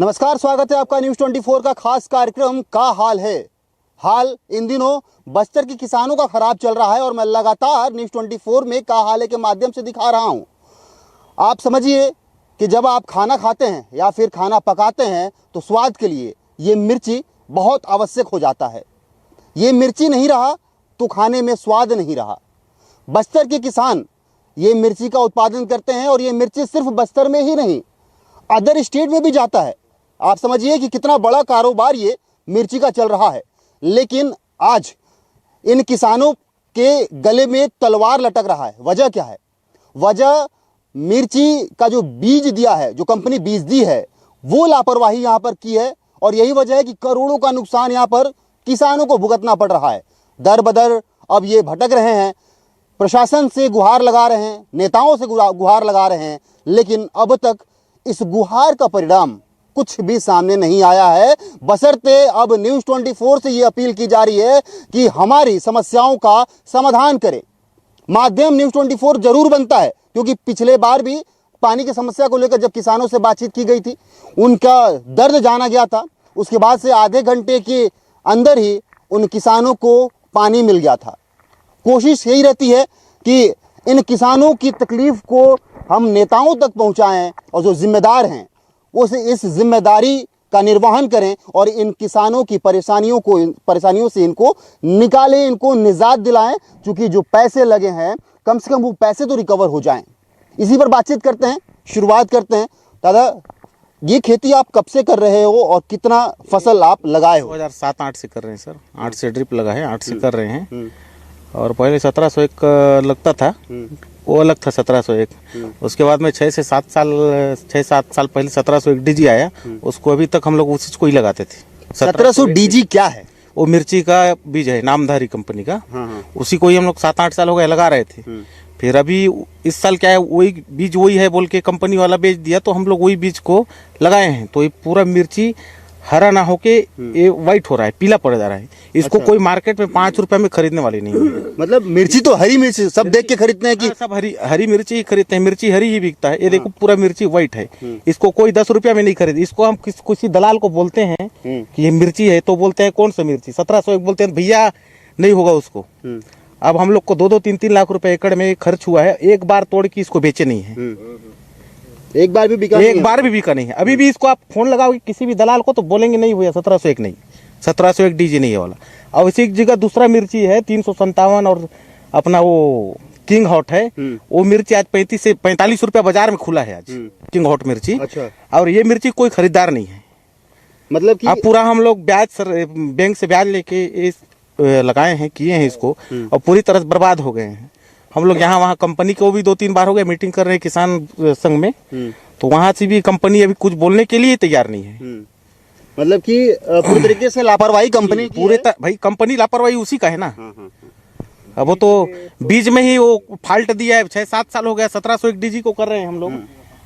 नमस्कार, स्वागत है आपका न्यूज़ 24 का खास कार्यक्रम का हाल है। हाल इन दिनों बस्तर के किसानों का खराब चल रहा है और मैं लगातार न्यूज़ 24 में का हाल है के माध्यम से दिखा रहा हूं। आप समझिए कि जब आप खाना खाते हैं या फिर खाना पकाते हैं तो स्वाद के लिए ये मिर्ची बहुत आवश्यक हो जाता है। ये मिर्ची नहीं रहा तो खाने में स्वाद नहीं रहा। बस्तर के किसान ये मिर्ची का उत्पादन करते हैं और ये मिर्ची सिर्फ बस्तर में ही नहीं, अदर स्टेट में भी जाता है। आप समझिए कि कितना बड़ा कारोबार ये मिर्ची का चल रहा है। लेकिन आज इन किसानों के गले में तलवार लटक रहा है। वजह क्या है? वजह मिर्ची का जो बीज दिया है, जो कंपनी बीज दी है, वो लापरवाही यहाँ पर की है और यही वजह है कि करोड़ों का नुकसान यहाँ पर किसानों को भुगतना पड़ रहा है। दर बदर अब ये भटक रहे हैं, प्रशासन से गुहार लगा रहे हैं, नेताओं से गुहार लगा रहे हैं, लेकिन अब तक इस गुहार का परिणाम कुछ भी सामने नहीं आया है। बशर्ते अब न्यूज़ 24 से ये अपील की जा रही है कि हमारी समस्याओं का समाधान करें। माध्यम न्यूज़ 24 जरूर बनता है, क्योंकि पिछले बार भी पानी की समस्या को लेकर जब किसानों से बातचीत की गई थी, उनका दर्द जाना गया था। उसके बाद से आधे घंटे के अंदर ही उन किसानों को पानी मिल गया था। कोशिश यही रहती है कि इन किसानों की तकलीफ को हम नेताओं तक पहुंचाएं और जो जिम्मेदार हैं उस इस जिम्मेदारी का निर्वहन करें और इन किसानों की परेशानियों से इनको निकालें, इनको निजात दिलाएं। क्योंकि जो पैसे लगे हैं, कम से कम वो पैसे तो रिकवर हो जाएं। इसी पर बातचीत करते हैं, शुरुआत करते हैं। दादा, ये खेती आप कब से कर रहे हो और कितना फसल आप लगाए हो? 2007-8 से कर रहे हैं सर। 8 से ड्रिप लगा है, 8 से कर रहे हैं। और पहले 1701 लगता था, वो अलग था 1701। उसके बाद में 6 से 7 साल पहले 1701 डीजी आया, उसको अभी तक हम लोग उसी को ही लगाते थे। 1700 डीजी क्या है? वो मिर्ची का बीज है, नामधारी कंपनी का। उसी को ही हम लोग 7-8 साल हो गए लगा रहे थे। फिर अभी इस साल क्या है, वही बीज वही है बोल के कंपनी वाला बेच दिया, तो हम लोग वही बीज को लगाए हैं। तो ये पूरा मिर्ची हरा ना होके ये व्हाइट हो रहा है, पीला पड़ जा रहा है। इसको कोई मार्केट में 5 रुपए में खरीदने वाली नहीं है। मतलब मिर्ची तो हरी मिर्ची सब देख के खरीदते हैं कि सब हरी मिर्ची ही खरीदते हैं। मिर्ची हरी ही बिकता है। ये देखो पूरा मिर्ची व्हाइट है। इसको कोई 10 रुपया में नहीं खरीद। इसको हम किसी दलाल को बोलते हैं कि ये मिर्ची है, तो बोलते हैं कौन सा मिर्ची? 1701 बोलते हैं, भैया नहीं होगा उसको। अब हम लोग को 2-2, 3-3 लाख रुपए एकड़ में खर्च हुआ है, एक बार तोड़ के इसको बेचे नहीं है। एक बार भी बिका नहीं है। अभी भी इसको आप फोन लगाओगे किसी भी दलाल को तो बोलेंगे नहीं भैया 1701 नहीं, 1701 डीजी नहीं है वाला। और इसी जगह दूसरा मिर्ची है 357 और अपना वो किंग हॉट है। वो मिर्ची आज 35 से 45 रुपया बाजार में खुला है आज, किंग हॉट मिर्ची। अच्छा। और ये मिर्ची कोई खरीदार नहीं है। मतलब कि अब पूरा हम लोग बैंक से ब्याज लेके लगाए हैं, किए हैं इसको, और पूरी तरह बर्बाद हो गए हैं। हम लोग यहाँ वहाँ कंपनी को भी 2-3 बार हो गए मीटिंग कर रहे हैं किसान संघ में, तो वहाँ से भी कंपनी अभी कुछ बोलने के लिए तैयार नहीं है। मतलब कि पूरी तरीके से लापरवाही कंपनी की है। भाई कंपनी लापरवाही उसी का है ना। अब वो तो बीज में ही वो फाल्ट दिया है। 6-7 साल हो गया 1701 डीजी को कर रहे हैं हम लोग,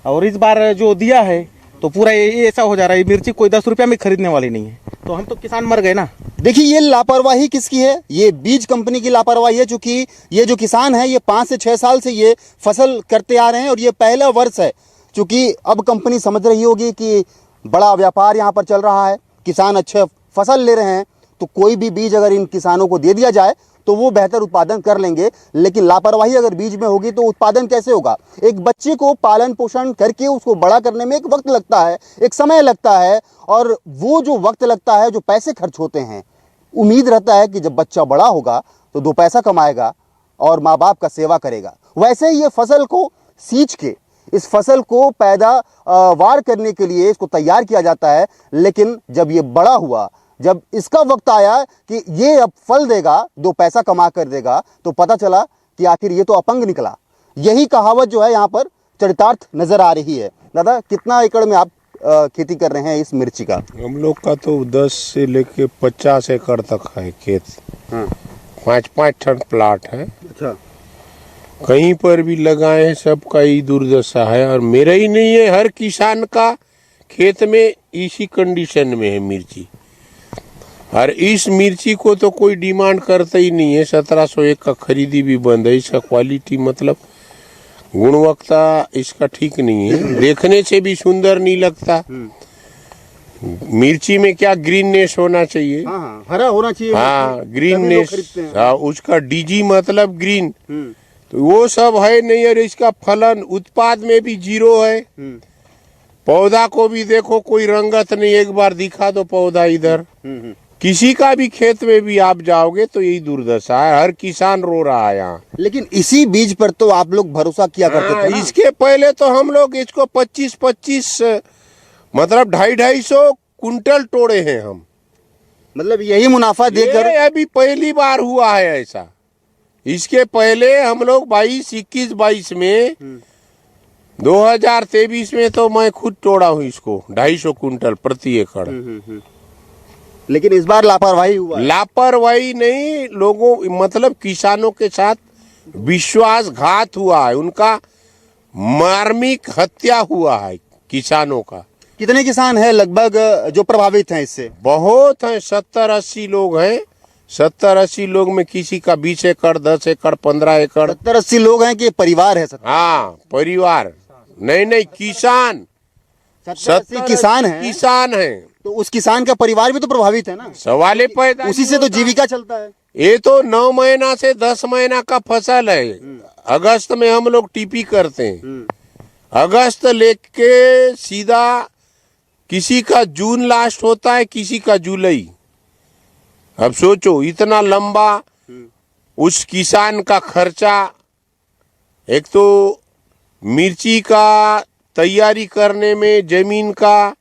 और इस बार जो दिया है तो पूरा ये ऐसा हो जा रहा है, मिर्ची कोई 10 रुपया में खरीदने वाली नहीं है। तो हम तो किसान मर गए ना। देखिए, ये लापरवाही किसकी है? ये बीज कंपनी की लापरवाही है। चूंकि ये जो किसान है ये 5 से 6 साल से ये फसल करते आ रहे हैं और ये पहला वर्ष है। चूंकि अब कंपनी समझ रही होगी कि बड़ा व्यापार यहाँ पर चल रहा है, किसान अच्छे फसल ले रहे हैं, तो कोई भी बीज अगर इन किसानों को दे दिया जाए तो वो बेहतर उत्पादन कर लेंगे। लेकिन लापरवाही अगर बीज में होगी तो उत्पादन कैसे होगा? एक बच्चे को पालन पोषण करके उसको बड़ा करने में एक वक्त लगता है, एक समय लगता है, और वो जो वक्त लगता है, जो पैसे खर्च होते हैं, उम्मीद रहता है कि जब बच्चा बड़ा होगा तो 2 पैसा कमाएगा और माँ बाप का सेवा करेगा। वैसे ही ये फसल को सींच के, इस फसल को पैदावार करने के लिए इसको तैयार किया जाता है। लेकिन जब ये बड़ा हुआ, जब इसका वक्त आया कि ये अब फल देगा, 2 पैसा कमा कर देगा, तो पता चला कि आखिर ये तो अपंग निकला। यही कहावत जो है यहाँ पर चरितार्थ नजर आ रही है। दादा, कितना एकड़ में आप खेती कर रहे हैं इस मिर्ची का? हम लोग का तो 10 से लेके 50 एकड़ तक है खेत। 5-5 टन प्लाट है। अच्छा। कहीं पर भी लगाए हैं, सबका ही दुर्दशा है। और मेरा ही नहीं है, हर किसान का खेत में इसी कंडीशन में है मिर्ची। और इस मिर्ची को तो कोई डिमांड करता ही नहीं है। 1701 का खरीदी भी बंद है। इसका क्वालिटी मतलब गुणवत्ता इसका ठीक नहीं है, देखने से भी सुंदर नहीं लगता। मिर्ची में क्या ग्रीननेस होना चाहिए। हाँ हाँ, हरा होना चाहिए। हाँ, तभी लोग ग्रीननेस। खरीदते हैं। हाँ, उसका डीजी मतलब ग्रीन, हम्म, तो वो सब है नहीं। और इसका फलन उत्पाद में भी जीरो है। हम्म, पौधा को भी देखो, कोई रंगत नहीं। एक बार दिखा दो पौधा इधर, हम्म। किसी का भी खेत में भी आप जाओगे तो यही दुर्दशा है। हर किसान रो रहा है यहाँ। लेकिन इसी बीज पर तो आप लोग भरोसा किया करते थे ना? इसके पहले तो हम लोग इसको 25-25 मतलब 250-250 कुंटल तोड़े हैं हम। मतलब यही मुनाफा देकर। ये अभी पहली बार हुआ है ऐसा। इसके पहले हम लोग 21-22 में 2023 में तो मैं खुद तोड़ा हूँ इसको 250 कुंटल प्रति एकड़। लेकिन इस बार लापरवाही हुआ है। लापरवाही नहीं, लोगों मतलब किसानों के साथ विश्वासघात हुआ है। उनका मार्मिक हत्या हुआ है किसानों का। कितने किसान हैं लगभग जो प्रभावित हैं इससे? बहुत हैं, 70-80 लोग हैं। 70-80 लोग में किसी का 20 एकड़, 10 एकड़, 15 एकड़। 70-80 लोग हैं कि परिवार है? हाँ, परिवार नहीं, किसान। 70-80 किसान हैं। किसान हैं। तो उस किसान का परिवार भी तो प्रभावित है ना? सवाल पैदा उसी से तो जीविका चलता है। ये तो 9 महीना से 10 महीना का फसल है। अगस्त में हम लोग टीपी करते हैं। अगस्त लेके सीधा किसी का जून लास्ट होता है, किसी का जुलाई। अब सोचो इतना लंबा उस किसान का खर्चा। एक तो मिर्ची का तैयारी करने में जमीन का,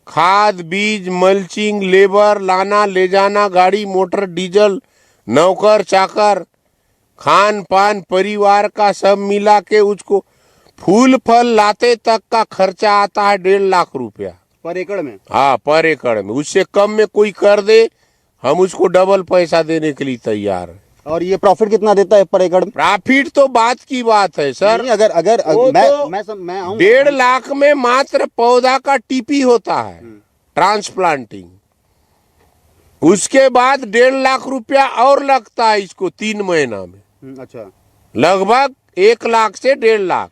खाद बीज मल्चिंग लेबर लाना ले जाना, गाड़ी मोटर डीजल, नौकर चाकर, खान पान परिवार का सब मिला के उसको फूल फल लाते तक का खर्चा आता है 1.5 लाख रुपया पर एकड़ में। हाँ, पर एकड़ में। उससे कम में कोई कर दे, हम उसको डबल पैसा देने के लिए तैयार है। और ये प्रॉफिट कितना देता है पर एकड़ में? प्रॉफिट तो बात की बात है सर। नहीं, अगर वो मैं तो मैं आऊं 1.5 लाख में मात्र पौधा का टीपी होता है, ट्रांसप्लांटिंग। उसके बाद 1.5 लाख रुपया और लगता है इसको 3 महीना में। अच्छा, लगभग 1 लाख से 1.5 लाख।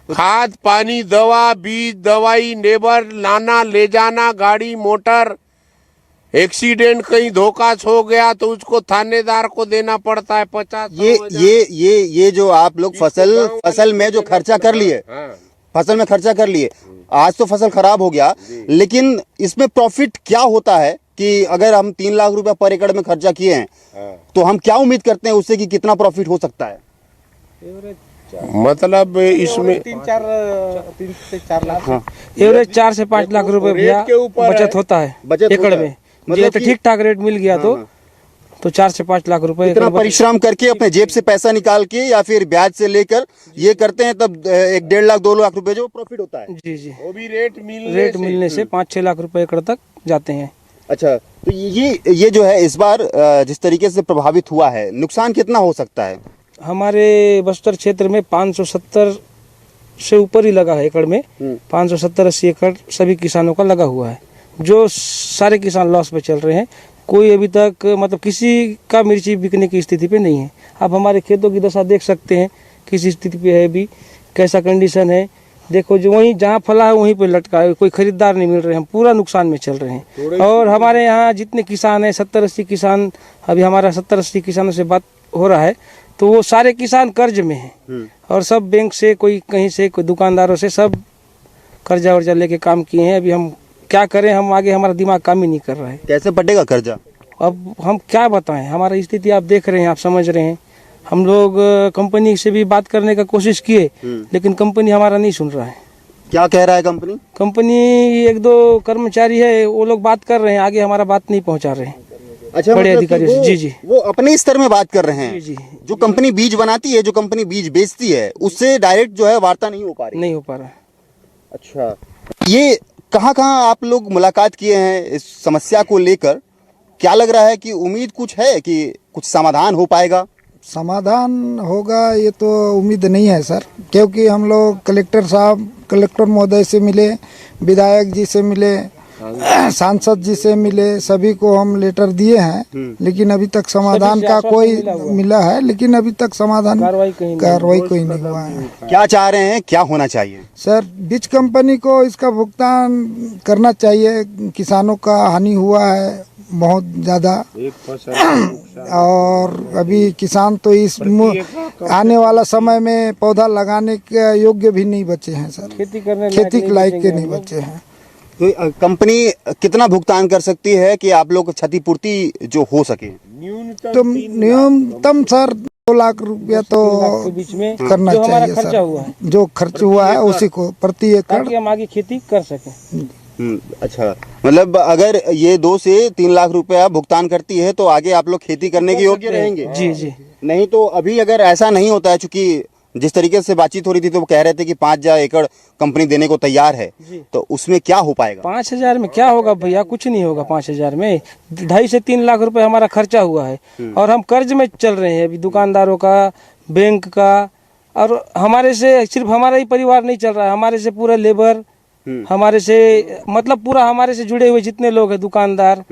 खाद पानी दवा बीज दवाई लेबर लाना ले जाना, गाड़ी मोटर, एक्सीडेंट कहीं धोखा हो गया तो उसको थानेदार को देना पड़ता है 50। ये जो आप लोग फसल में जो खर्चा कर लिए, फसल में खर्चा कर लिए, आज तो फसल खराब हो गया, लेकिन इसमें प्रॉफिट क्या होता है कि अगर हम 3 लाख रुपया पर एकड़ में खर्चा किए हैं तो हम क्या उम्मीद करते हैं उससे कि कितना प्रॉफिट हो सकता है? मतलब इसमें 3 से 4 लाख एवरेज 4 से 5 लाख रुपए भैया बचत होता है एकड़ में। मतलब तो ठीक ठाक रेट मिल गया तो 4 से 5 लाख रुपए। इतना परिश्रम करके अपने जेब से पैसा निकाल के या फिर ब्याज से लेकर ये करते हैं तब 1.5 लाख 2 लाख रुपए जो प्रॉफिट होता है। जी वो भी रेट मिलने से 5-6 लाख रुपए एकड़ तक जाते हैं। अच्छा, तो ये जो है इस बार जिस तरीके से प्रभावित हुआ है, नुकसान कितना हो सकता है? हमारे बस्तर क्षेत्र में 570 से ऊपर ही लगा है एकड़ में। 570-80 एकड़ सभी किसानों का लगा हुआ है, जो सारे किसान लॉस पे चल रहे हैं। कोई अभी तक मतलब किसी का मिर्ची बिकने की स्थिति पे नहीं है। आप हमारे खेतों की दशा देख सकते हैं किस स्थिति पे है, अभी कैसा कंडीशन है। देखो जो वहीं जहाँ फला है वहीं पे लटका है, कोई खरीदार नहीं मिल रहे हैं, हम पूरा नुकसान में चल रहे हैं। और हमारे यहाँ जितने किसान हैं 70-80 किसान, अभी हमारा 70-80 किसानों से बात हो रहा है तो वो सारे किसान कर्ज में हैं और सब बैंक से कोई कहीं से कोई दुकानदारों से सब कर्जा वर्जा लेके काम किए हैं। अभी हम क्या करें, हम आगे हमारा दिमाग काम ही नहीं कर रहा है। कैसे पटेगा कर्जा? अब हम क्या बताएं, हमारी स्थिति आप देख रहे हैं, आप समझ रहे हैं। हम लोग कंपनी से भी बात करने का कोशिश किए लेकिन कंपनी हमारा नहीं सुन रहा है। क्या कह रहा है कंपनी? कंपनी 1-2 कर्मचारी है, वो लोग बात कर रहे हैं, आगे हमारा बात नहीं पहुंचा रहे हैं। अच्छा, बड़े मतलब अधिकारियों से। जी वो अपने स्तर में बात कर रहे हैं। जी जो कंपनी बीज बनाती है, जो कंपनी बीज बेचती है, उससे डायरेक्ट जो है वार्ता नहीं हो पा रही। नहीं हो पा रहा है। अच्छा, ये कहाँ आप लोग मुलाकात किए हैं इस समस्या को लेकर? क्या लग रहा है कि उम्मीद कुछ है कि कुछ समाधान हो पाएगा? समाधान होगा ये तो उम्मीद नहीं है सर, क्योंकि हम लोग कलेक्टर महोदय से मिले, विधायक जी से मिले सांसद जी से मिले, सभी को हम लेटर दिए हैं, लेकिन अभी तक समाधान का कोई मिला है, लेकिन अभी तक समाधान कार्रवाई कोई नहीं हुआ है। क्या चाह रहे हैं, क्या होना चाहिए? सर, बीज कंपनी को इसका भुगतान करना चाहिए। किसानों का हानि हुआ है बहुत ज्यादा, और अभी किसान तो इस आने वाला समय में पौधा लगाने के योग्य भी नहीं बचे हैं सर, खेती के लायक के नहीं बचे हैं। तो कंपनी कितना भुगतान कर सकती है कि आप लोग को क्षतिपूर्ति जो हो सके? तो न्यूनतम सर 2 लाख रुपया तो बीच में करना जो हमारा चाहिए खर्चा सर। हुआ है, जो खर्च हुआ है उसी को प्रति एकड़, ताकि हम आगे खेती कर सकें। अच्छा, मतलब अगर ये 2 से 3 लाख रुपया भुगतान करती है तो आगे आप लोग खेती करने के योग्य रहेंगे? जी जी। नहीं तो अभी अगर ऐसा नहीं होता है, चूंकि जिस तरीके से बातचीत हो रही थी तो वो कह रहे थे कि 5,000 एकड़ कंपनी देने को तैयार है, तो उसमें क्या हो पाएगा? 5,000 में क्या होगा भैया? कुछ नहीं होगा 5,000 में। 2.5 से 3 लाख रुपए हमारा खर्चा हुआ है, और हम कर्ज में चल रहे हैं अभी, दुकानदारों का, बैंक का, और हमारे से सिर्फ हमारा ही परिवार नहीं चल रहा है, हमारे से पूरा लेबर, हमारे से मतलब पूरा हमारे से जुड़े हुए जितने लोग हैं, दुकानदार,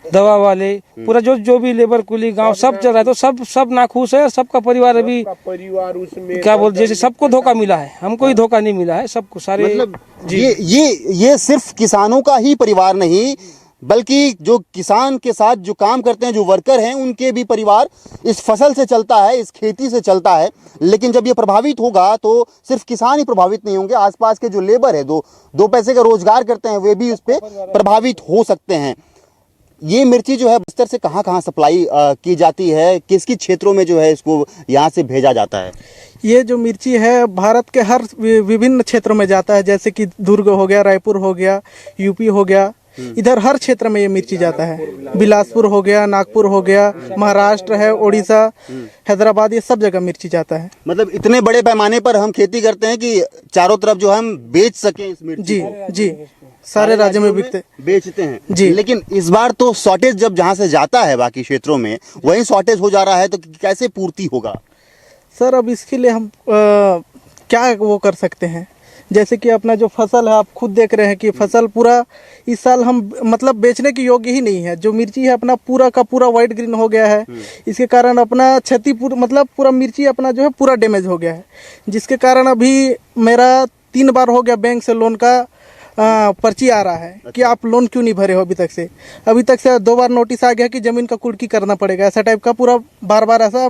दवा वाले, पूरा जो भी लेबर कुली गांव सब चल रहा है, तो सब नाखुश है। सबका परिवार अभी क्या बोल, जैसे सबको धोखा मिला है, हमको ही धोखा नहीं मिला है, सबको सारे। मतलब ये सिर्फ किसानों का ही परिवार नहीं, बल्कि जो किसान के साथ जो काम करते हैं, जो वर्कर हैं, उनके भी परिवार इस फसल से चलता है, इस खेती से चलता है। लेकिन जब ये प्रभावित होगा तो सिर्फ किसान ही प्रभावित नहीं होंगे, आसपास के जो लेबर है, दो पैसे का रोजगार करते हैं, वे भी उस पर प्रभावित हो सकते हैं। ये मिर्ची जो है बस्तर से कहाँ कहाँ सप्लाई की जाती है, किस किस क्षेत्रों में जो है इसको यहाँ से भेजा जाता है? ये जो मिर्ची है भारत के हर विभिन्न क्षेत्रों में जाता है, जैसे कि दुर्ग हो गया, रायपुर हो गया, यूपी हो गया, इधर हर क्षेत्र में ये मिर्ची जाता है। बिलासपुर हो गया, नागपुर हो गया, महाराष्ट्र है, उड़ीसा, हैदराबाद, ये सब जगह मिर्ची जाता है। मतलब इतने बड़े पैमाने पर हम खेती करते हैं कि चारों तरफ जो हम बेच सकें इस मिर्ची जी को। जी, सारे राज्यों में बिकते बेचते हैं जी। लेकिन इस बार तो शॉर्टेज जब जहाँ से जाता है बाकी क्षेत्रों में वहीं शॉर्टेज हो जा रहा है, तो कैसे पूर्ति होगा? सर, अब इसके लिए हम क्या वो कर सकते हैं, जैसे कि अपना जो फसल है, आप खुद देख रहे हैं कि फसल पूरा इस साल हम मतलब बेचने के योग्य ही नहीं है। जो मिर्ची है अपना पूरा का पूरा वाइट ग्रीन हो गया है, इसके कारण अपना क्षति मतलब पूरा मिर्ची अपना जो है पूरा डैमेज हो गया है, जिसके कारण अभी मेरा 3 बार हो गया बैंक से लोन का पर्ची आ रहा है कि आप लोन क्यों नहीं भरे हो अभी तक से 2 बार नोटिस आ गया कि जमीन का कुर्की करना पड़ेगा, ऐसा टाइप का पूरा बार ऐसा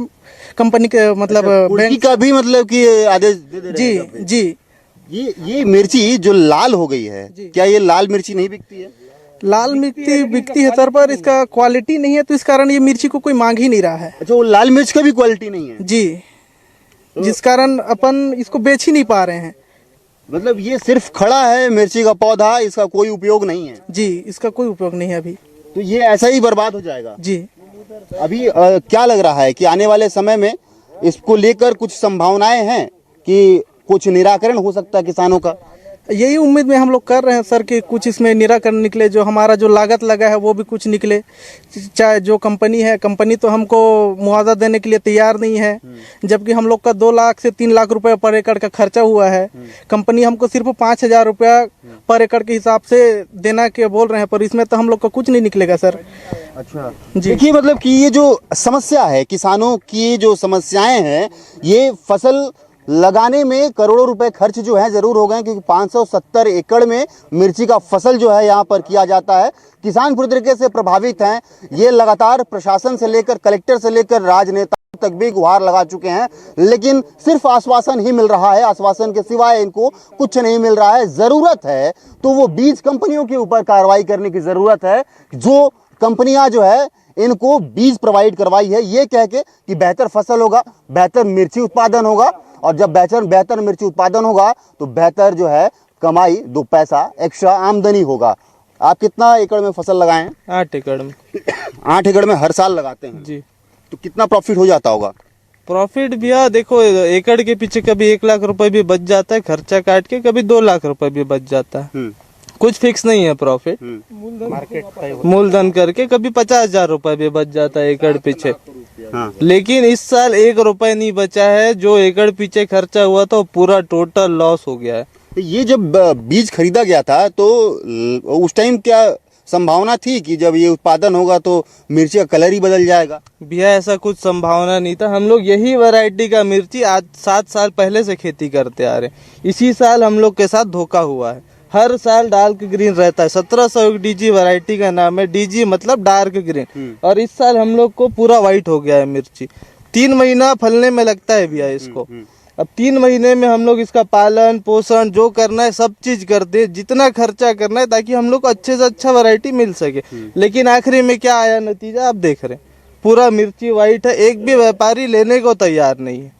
कंपनी के मतलब बैंक का भी मतलब कि आदेश दे दे रहे हैं? जी जी। ये मिर्ची जो लाल हो गई है, क्या ये लाल मिर्ची नहीं बिकती है? लाल मिर्ची बिकती है सर, पर इसका क्वालिटी नहीं है, तो इस कारण ये मिर्ची को कोई मांग ही नहीं रहा है। अच्छा, वो लाल मिर्च का भी क्वालिटी नहीं है जी, जिस कारण अपन इसको बेच ही नहीं पा रहे हैं। मतलब ये सिर्फ खड़ा है मिर्ची का पौधा, इसका कोई उपयोग नहीं है? जी, इसका कोई उपयोग नहीं है अभी, तो ये ऐसा ही बर्बाद हो जाएगा जी। अभी क्या लग रहा है कि आने वाले समय में इसको लेकर कुछ संभावनाएं हैं कि कुछ निराकरण हो सकता है किसानों का? यही उम्मीद में हम लोग कर रहे हैं सर कि कुछ इसमें निराकरण निकले, जो हमारा जो लागत लगा है वो भी कुछ निकले। चाहे जो कंपनी है, कंपनी तो हमको मुआवजा देने के लिए तैयार नहीं है, जबकि हम लोग का 2 लाख से 3 लाख रुपए पर एकड़ का खर्चा हुआ है। कंपनी हमको सिर्फ 5,000 रुपया पर एकड़ के हिसाब से देना के बोल रहे हैं, पर इसमें तो हम लोग का कुछ नहीं निकलेगा सर। अच्छा जी, देखिए मतलब कि ये जो समस्या है, किसानों की जो समस्याएं हैं, ये फसल लगाने में करोड़ों रुपए खर्च जो है जरूर हो गए, क्योंकि 570 एकड़ में मिर्ची का फसल जो है यहाँ पर किया जाता है। किसान पूरी तरीके से प्रभावित हैं। ये लगातार प्रशासन से लेकर कलेक्टर से लेकर राजनेता तक भी गुहार लगा चुके हैं, लेकिन सिर्फ आश्वासन ही मिल रहा है। आश्वासन के सिवाय इनको कुछ नहीं मिल रहा है। जरूरत है तो वो बीज कंपनियों के ऊपर कार्रवाई करने की जरूरत है, जो कंपनियां जो है इनको बीज प्रोवाइड करवाई है, ये कह के कि बेहतर फसल होगा, बेहतर मिर्ची उत्पादन होगा, और जब बेहतर मिर्ची उत्पादन होगा तो बेहतर जो है कमाई, 2 पैसा एक्स्ट्रा आमदनी होगा। आप कितना एकड़ में फसल लगाए हैं? 8 एकड़ में। 8 एकड़ में हर साल लगाते हैं जी। तो कितना प्रॉफिट हो जाता होगा? प्रॉफिट भैया देखो, एकड़ के पीछे कभी 1 लाख रुपए भी बच जाता है खर्चा काट के, कभी 2 लाख रुपए भी बच जाता है। कुछ फिक्स नहीं है प्रॉफिट, मूलधन करके कभी 50,000 रुपए भी बच जाता है एकड़ पीछे। हाँ। लेकिन इस साल 1 रुपए नहीं बचा है। जो एकड़ पीछे खर्चा हुआ था वो पूरा टोटल लॉस हो गया है। तो ये जब बीज खरीदा गया था तो उस टाइम क्या संभावना थी कि जब ये उत्पादन होगा तो मिर्ची का कलर ही बदल जाएगा? भैया ऐसा कुछ संभावना नहीं था। हम लोग यही वैरायटी का मिर्ची आज 7 साल पहले से खेती करते आ रहे हैं। इसी साल हम लोग के साथ धोखा हुआ है। हर साल डार्क ग्रीन रहता है। 1701 डीजी वैरायटी का नाम है। डीजी मतलब डार्क ग्रीन, और इस साल हम लोग को पूरा व्हाइट हो गया है मिर्ची। 3 महीना फलने में लगता है भैया इसको। अब 3 महीने में हम लोग इसका पालन पोषण जो करना है सब चीज करते हैं, जितना खर्चा करना है ताकि हम लोग को अच्छे से अच्छा वैरायटी मिल सके। लेकिन आखिरी में क्या आया नतीजा आप देख रहे हैं, पूरा मिर्ची व्हाइट है। एक भी व्यापारी लेने को तैयार नहीं है।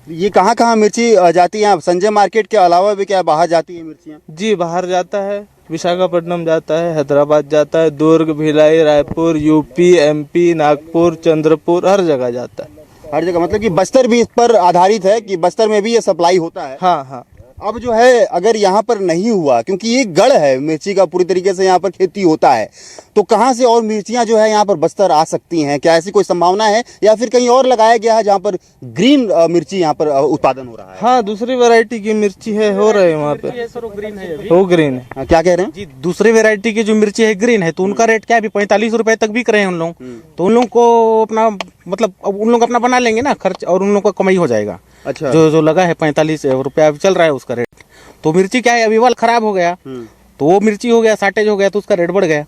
ये कहाँ मिर्ची जाती है? संजय मार्केट के अलावा भी क्या बाहर जाती है मिर्चियाँ? जी बाहर जाता है, विशाखापट्टनम जाता है, हैदराबाद जाता है, दुर्ग, भिलाई, रायपुर, यूपी, एमपी, नागपुर, चंद्रपुर, हर जगह जाता है। हर जगह मतलब कि बस्तर भी इस पर आधारित है कि बस्तर में भी ये सप्लाई होता है? हाँ हाँ। अब जो है अगर यहाँ पर नहीं हुआ, क्योंकि ये गढ़ है मिर्ची का, पूरी तरीके से यहाँ पर खेती होता है, तो कहाँ से और मिर्चियाँ जो है यहाँ पर बस्तर आ सकती हैं? क्या ऐसी कोई संभावना है या फिर कहीं और लगाया गया है जहाँ पर ग्रीन मिर्ची यहाँ पर उत्पादन हो रहा है? हाँ दूसरी वैरायटी की मिर्ची है, हो रहे हैं वहाँ पे। वो ग्रीन है। हाँ, क्या कह रहे हैं जी? दूसरी वैरायटी की जो मिर्ची है ग्रीन है, तो उनका रेट क्या है? अभी 45 रुपए तक बिक रहे हैं उन लोग। तो उन लोग को अपना मतलब अब उन लोग अपना बना लेंगे ना खर्च, और उन लोग का कमाई हो जाएगा। अच्छा। जो लगा है 45 रुपया अभी चल रहा है उसका रेट। तो मिर्ची क्या है, अभी वाल खराब हो गया तो वो मिर्ची हो गया, शार्टेज हो गया तो उसका रेट बढ़ गया।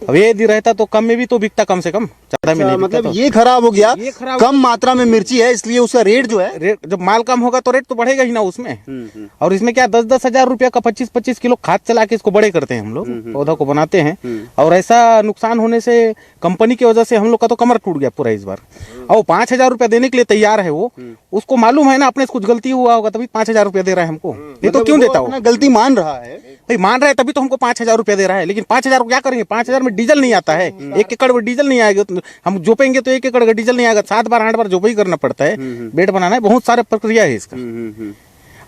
अब ये यदि रहता तो कम में भी तो बिकता, कम से कम, ज्यादा में नहीं बिकता। मतलब तो ये खराब हो गया, कम मात्रा में मिर्ची है इसलिए उसका रेट जो है, रेट जब माल कम होगा तो रेट तो बढ़ेगा ही ना उसमें। और इसमें क्या 10-10 हजार रुपया का 25-25 किलो खाद चला के इसको बड़े करते हैं हम लोग, पौधा को बनाते हैं। और ऐसा नुकसान होने से कंपनी की वजह से हम लोग का तो कमर टूट गया पूरा इस बार। और 5,000 रुपया देने के लिए तैयार है वो, उसको मालूम है ना अपने कुछ गलती हुआ होगा तभी 5,000 रुपया दे रहा है हमको। ये तो क्यों देता हो? गलती मान रहा है भाई, मान रहा है तभी तो हमको 5,000 रुपया दे रहा है। लेकिन 5,000 क्या करेंगे? 5,000 में डीजल नहीं आता है। 1 एकड़ में डीजल नहीं आएगा। हम जोपेंगे तो 1 एकड़ का डीजल नहीं आएगा, 7 बार 8 बार जोपाई करना पड़ता है, बेड बनाना है, बहुत सारे प्रक्रिया है इसका।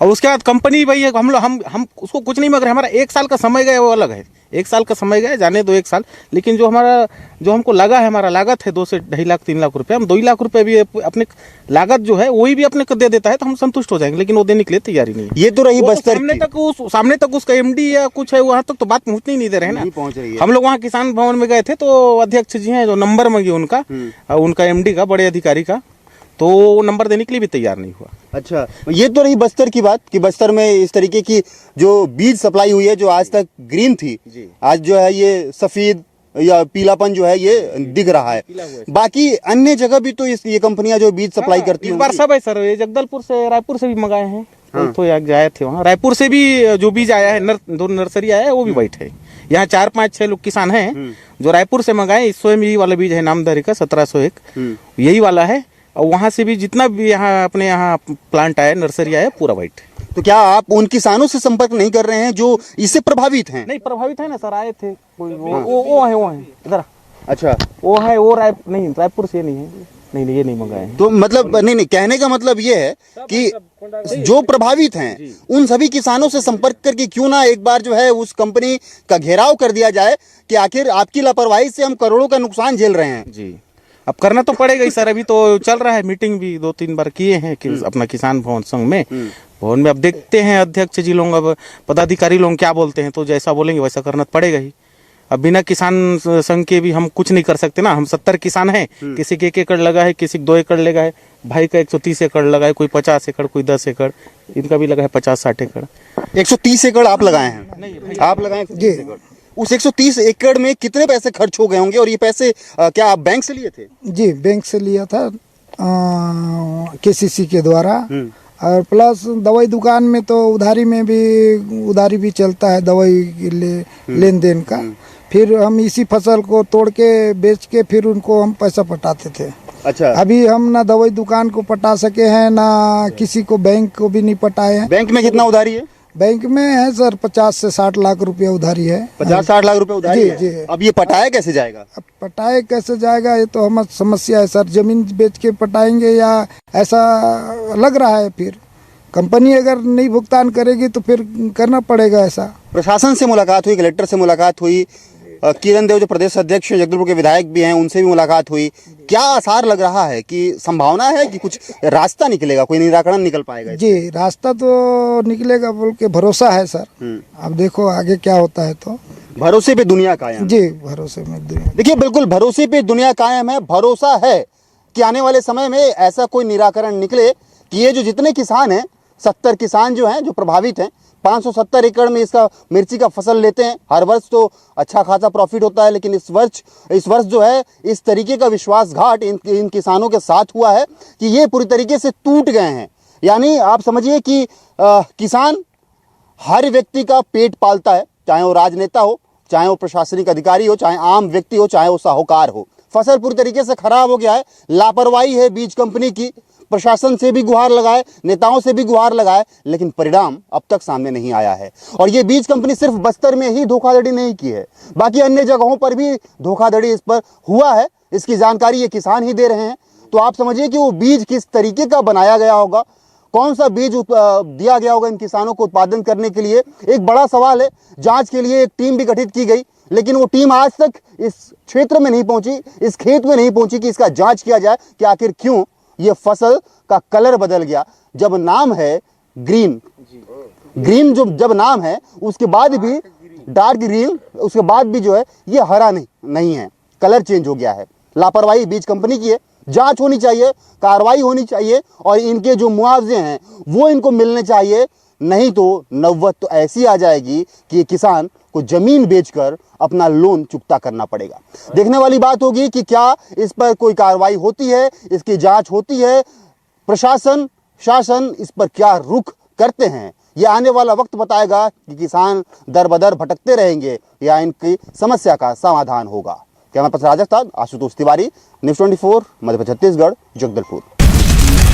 और उसके बाद कंपनी भाई है, हम उसको कुछ नहीं मगर हमारा 1 साल का समय गया वो अलग है। 1 साल का समय गया, जाने दो 1 साल। लेकिन जो हमको लगा है, हमारा लागत है 2 से 2.5 लाख 3 लाख रुपए, हम 2 लाख रुपए भी अपने लागत जो है वही भी अपने को दे देता है तो हम संतुष्ट हो जाएंगे। लेकिन वो देने के लिए तैयारी नहीं है। ये तो रही बस्तर सामने तक उसका एमडी या कुछ है वहां तक तो बात पहुंचनी नहीं दे रहे हैं ना, पहुंच रही है। हम लोग वहाँ किसान भवन में गए थे तो अध्यक्ष जी हैं जो नंबर मांगे उनका एमडी का, बड़े अधिकारी का, तो नंबर देने के लिए भी तैयार नहीं हुआ। अच्छा, ये तो रही बस्तर की बात कि बस्तर में इस तरीके की जो बीज सप्लाई हुई है जो आज तक ग्रीन थी, आज जो है ये सफेद या पीलापन जो है ये दिख रहा है। बाकी अन्य जगह भी तो ये कंपनियां जो बीज सप्लाई करती हैं, इस बार सब है सर। ये जगदलपुर से, रायपुर से भी मंगाए हैं। तो आए थे वहाँ, रायपुर से भी जो बीज आया है, 2 नर्सरी आया है, वो भी व्हाइट है। यहाँ 4-5-6 लोग किसान हैं जो रायपुर से मंगाए। इस स्वयं यही वाला बीज है नामधारी का 1701, यही वाला है। और वहाँ से भी जितना भी यहाँ अपने यहाँ प्लांट आया, नर्सरी आया, पूरा व्हाइट। तो क्या आप उन किसानों से संपर्क नहीं कर रहे हैं जो इससे प्रभावित हैं? नहीं, प्रभावित है ना सर, आए थे कोई, वो है इधर। अच्छा, वो है, वो रायपुर से नहीं है। नहीं ये नहीं मंगाए हैं। तो मतलब नहीं, कहने का मतलब ये है कि जो प्रभावित हैं उन सभी किसानों से संपर्क करके क्यों ना एक बार जो है उस कंपनी का घेराव कर दिया जाए कि आखिर आपकी लापरवाही से हम करोड़ों का नुकसान झेल रहे हैं। जी, अब करना तो पड़ेगा ही सर। अभी तो चल रहा है, मीटिंग भी 2-3 बार किए हैं कि अपना किसान भवन संघ में, भवन में। अब देखते हैं अध्यक्ष जी लोग, अब पदाधिकारी लोग क्या बोलते हैं, तो जैसा बोलेंगे वैसा करना पड़ेगा ही। अब बिना किसान संघ के भी हम कुछ नहीं कर सकते ना। हम 70 किसान हैं, किसी के 1 एकड़ लगा है, किसी 2 एकड़ लगा है, भाई का 130 एकड़ लगा है, कोई 50 एकड़, कोई 10 एकड़, इनका भी लगा है 50-60 एकड़। 130 एकड़ आप लगाए हैं? आप लगाए 130 एकड़। उस 130 एकड़ में कितने पैसे खर्च हो गए होंगे? और ये पैसे क्या आप बैंक से लिए थे? जी, बैंक से लिया था, KCC के द्वारा। और प्लस दवाई दुकान में तो उधारी भी चलता है दवाई के लेन देन का। फिर हम इसी फसल को तोड़ के बेच के फिर उनको हम पैसा पटाते थे। अच्छा, अभी हम ना दवाई दुकान को पटा सके हैं, ना किसी को बैंक को भी नहीं पटाए हैं। बैंक में कितना उधारी है? बैंक में है सर 50 से 60 लाख रुपया उधारी है। 50-60 लाख रुपए उधारी है। जी। अब ये पटाया कैसे जाएगा? अब पटाए कैसे जाएगा, ये तो हमारी समस्या है सर। जमीन बेच के पटाएंगे या ऐसा लग रहा है। फिर कंपनी अगर नहीं भुगतान करेगी तो फिर करना पड़ेगा ऐसा। प्रशासन से मुलाकात हुई, कलेक्टर से मुलाकात हुई, किरण देव जो प्रदेश अध्यक्ष जगदलपुर के विधायक भी हैं, उनसे भी मुलाकात हुई। क्या आसार लग रहा है कि संभावना है कि कुछ रास्ता निकलेगा, कोई निराकरण निकल पाएगा? जी, रास्ता तो निकलेगा बोल के भरोसा है सर। अब देखो आगे क्या होता है। तो भरोसे पे दुनिया कायम। जी, भरोसे में दुनिया। देखिए, बिल्कुल भरोसे पे दुनिया कायम है। भरोसा है कि आने वाले समय में ऐसा कोई निराकरण निकले कि ये जो जितने किसान हैं, 70 किसान जो हैं, जो प्रभावित हैं, 570 एकड़ में इसका मिर्ची का फसल लेते हैं। हर वर्ष तो अच्छा खासा प्रॉफिट होता है, लेकिन इस वर्ष जो है इस तरीके का विश्वासघात इन किसानों के साथ हुआ है कि ये पूरी तरीके से टूट गए हैं। यानी आप समझिए कि किसान हर व्यक्ति का पेट पालता है, चाहे वो राजनेता हो, चाहे वो प्रशासनिक अधिकारी हो, चाहे आम व्यक्ति हो, चाहे वो साहूकार हो। फसल पूरी तरीके से खराब हो गया है। लापरवाही है बीज कंपनी की। प्रशासन से भी गुहार लगाए, नेताओं से भी गुहार लगाए, लेकिन परिणाम अब तक सामने नहीं आया है। और ये बीज कंपनी सिर्फ बस्तर में ही धोखाधड़ी नहीं की है, बाकी अन्य जगहों पर भी धोखाधड़ी इस पर हुआ है। इसकी जानकारी ये किसान ही दे रहे हैं। तो आप समझिए कि वो बीज किस तरीके का बनाया गया होगा, कौन सा बीज दिया गया होगा इन किसानों को उत्पादन करने के लिए, एक बड़ा सवाल है। जांच के लिए एक टीम भी गठित की गई, लेकिन वो टीम आज तक इस क्षेत्र में नहीं पहुंची, इस खेत में नहीं पहुंची कि इसका जांच किया जाए कि आखिर क्यों ये फसल का कलर बदल गया। जब नाम है ग्रीन जब नाम है, उसके बाद भी डार्क ग्रीन, उसके बाद भी जो है ये हरा नहीं है, कलर चेंज हो गया है। लापरवाही बीज कंपनी की है। जांच होनी चाहिए, कार्रवाई होनी चाहिए और इनके जो मुआवजे हैं वो इनको मिलने चाहिए। नहीं तो नौबत तो ऐसी आ जाएगी कि किसान को जमीन बेचकर अपना लोन चुकता करना पड़ेगा। देखने वाली बात होगी कि क्या इस पर कोई कार्रवाई होती है, इसकी जांच होती है, प्रशासन शासन इस पर क्या रुख करते हैं। ये आने वाला वक्त बताएगा कि किसान दर बदर भटकते रहेंगे या इनकी समस्या का समाधान होगा। Camera person Rajasthan Ashutosh Tiwari, news 24 Madhya Pradesh Chhattisgarh, Jagdalpur.